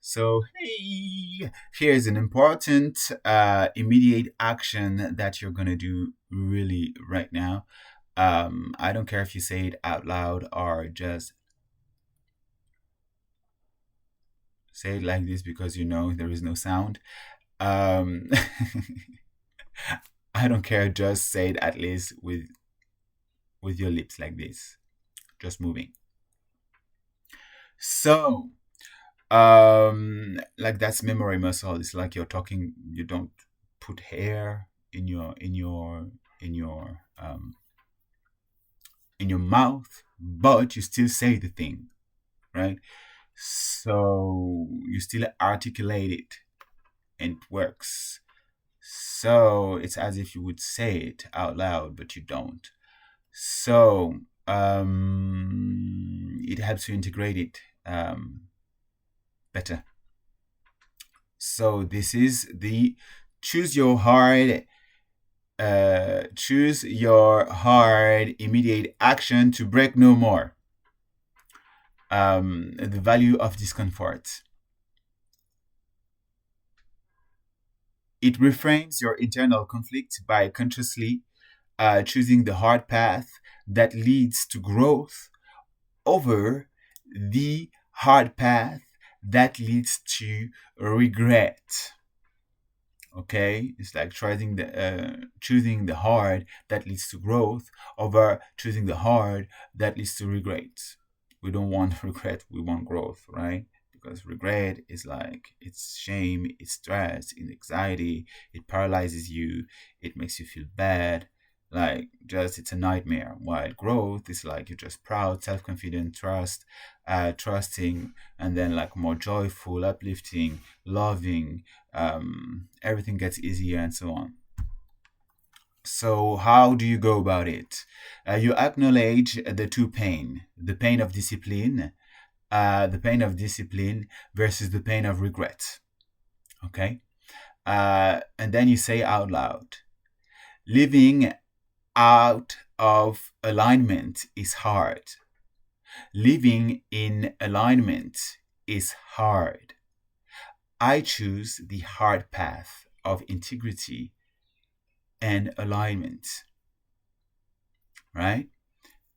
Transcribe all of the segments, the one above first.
So, hey, here's an important immediate action that you're going to do really right now. I don't care if you say it out loud or just say it like this because you know there is no sound. Um, I don't care, just say it at least with your lips like this, just moving. So, like that's memory muscle. It's like you're talking, you don't put hair in your in your mouth, but you still say the thing, right? So you still articulate it and it works. So it's as if you would say it out loud, but you don't. So it helps you integrate it better. So this is the choose your hard immediate action to break no more. The value of discomfort. It reframes your internal conflict by consciously choosing the hard path that leads to growth over the hard path that leads to regret. Okay, it's like choosing the hard that leads to growth over choosing the hard that leads to regret. We don't want regret, we want growth, right? Because regret is like it's shame, it's stress, it's anxiety, it paralyzes you, it makes you feel bad, like just it's a nightmare. While growth is like you're just proud, self-confident, trusting, and then like more joyful, uplifting, loving. Everything gets easier and so on. So how do you go about it? You acknowledge the pain of discipline, versus the pain of regret. Okay, and then you say out loud, living out of alignment is hard. Living in alignment is hard. I choose the hard path of integrity and alignment. Right?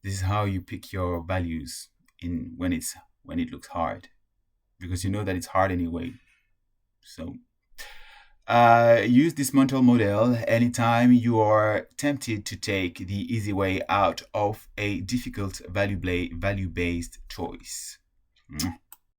This is how you pick your values in when it looks hard, because you know that it's hard anyway. So use this mental model anytime you are tempted to take the easy way out of a difficult value-based choice.